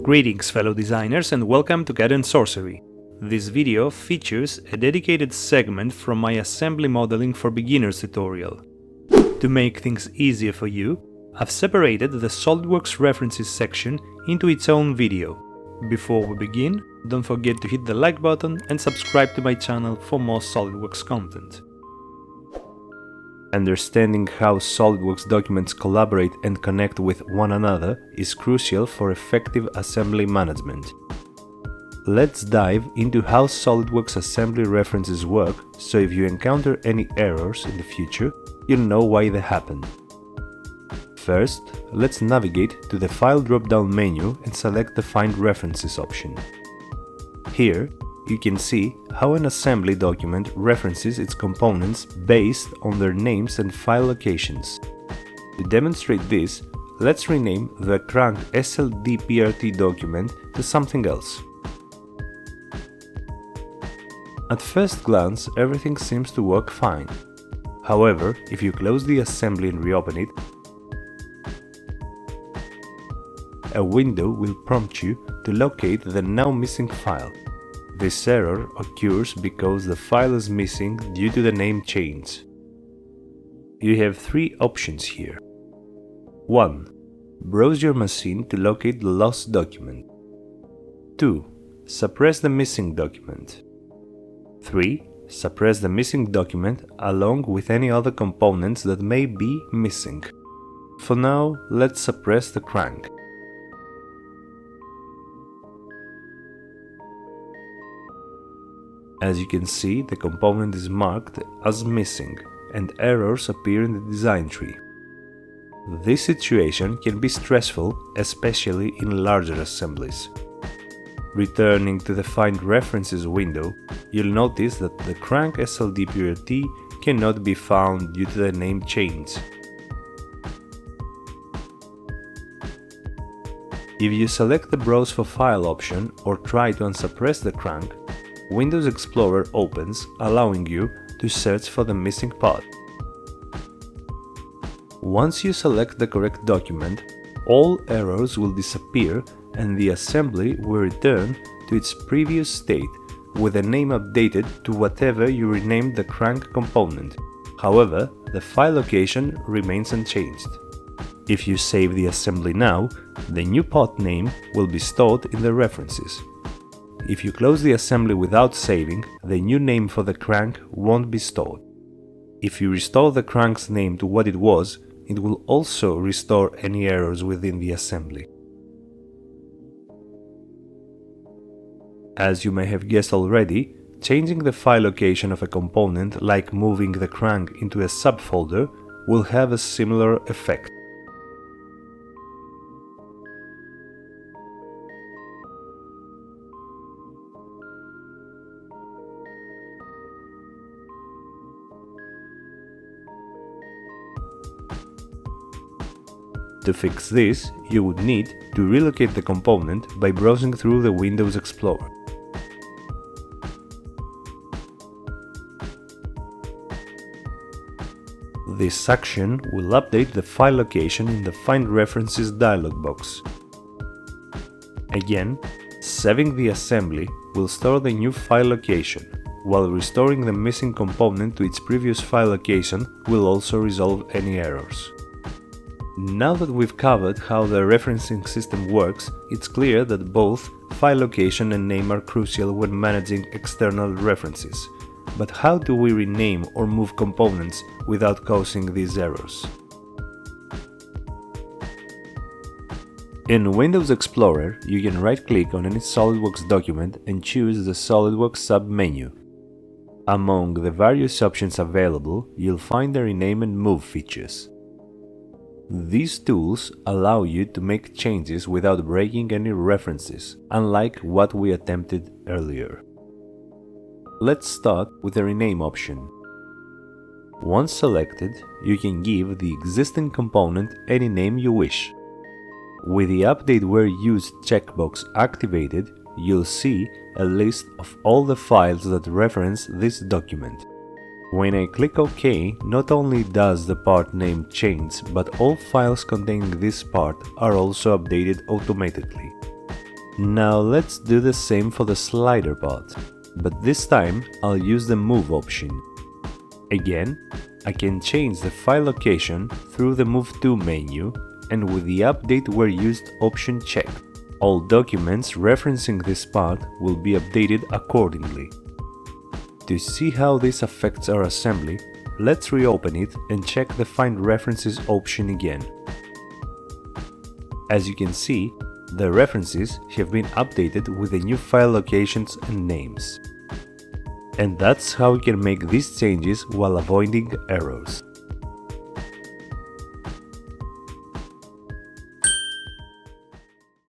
Greetings fellow designers and welcome to CAD and Sorcery. This video features a dedicated segment from my assembly modeling for beginners tutorial. To make things easier for you, I've separated the SOLIDWORKS references section into its own video. Before we begin, don't forget to hit the like button and subscribe to my channel for more SOLIDWORKS content. Understanding how SOLIDWORKS documents collaborate and connect with one another is crucial for effective assembly management. Let's dive into how SOLIDWORKS assembly references work, so if you encounter any errors in the future, you'll know why they happen. First, let's navigate to the File drop-down menu and select the Find References option. Here, you can see how an assembly document references its components based on their names and file locations. To demonstrate this, let's rename the crank SLDPRT document to something else. At first glance, everything seems to work fine. However, if you close the assembly and reopen it, a window will prompt you to locate the now missing file. This error occurs because the file is missing due to the name change. You have three options here. 1. Browse your machine to locate the lost document. 2. Suppress the missing document. 3. Suppress the missing document along with any other components that may be missing. For now, let's suppress the crank. As you can see, the component is marked as missing, and errors appear in the design tree. This situation can be stressful, especially in larger assemblies. Returning to the Find References window, you'll notice that the crank SLDPRT cannot be found due to the name change. If you select the Browse for File option or try to unsuppress the crank, Windows Explorer opens, allowing you to search for the missing part. Once you select the correct document, all errors will disappear and the assembly will return to its previous state with the name updated to whatever you renamed the crank component. However, the file location remains unchanged. If you save the assembly now, the new part name will be stored in the references. If you close the assembly without saving, the new name for the crank won't be stored. If you restore the crank's name to what it was, it will also restore any errors within the assembly. As you may have guessed already, changing the file location of a component, like moving the crank into a subfolder, will have a similar effect. To fix this, you would need to relocate the component by browsing through the Windows Explorer. This action will update the file location in the Find References dialog box. Again, saving the assembly will store the new file location, while restoring the missing component to its previous file location will also resolve any errors. Now that we've covered how the referencing system works, it's clear that both file location and name are crucial when managing external references. But how do we rename or move components without causing these errors? In Windows Explorer, you can right-click on any SOLIDWORKS document and choose the SOLIDWORKS sub-menu. Among the various options available, you'll find the Rename and Move features. These tools allow you to make changes without breaking any references, unlike what we attempted earlier. Let's start with the Rename option. Once selected, you can give the existing component any name you wish. With the Update Where Used checkbox activated, you'll see a list of all the files that reference this document. When I click OK, not only does the part name change, but all files containing this part are also updated automatically. Now let's do the same for the slider pod, but this time I'll use the Move option. Again, I can change the file location through the Move To menu and with the Update Where Used option checked. All documents referencing this part will be updated accordingly. To see how this affects our assembly, let's reopen it and check the Find References option again. As you can see, the references have been updated with the new file locations and names. And that's how you can make these changes while avoiding errors.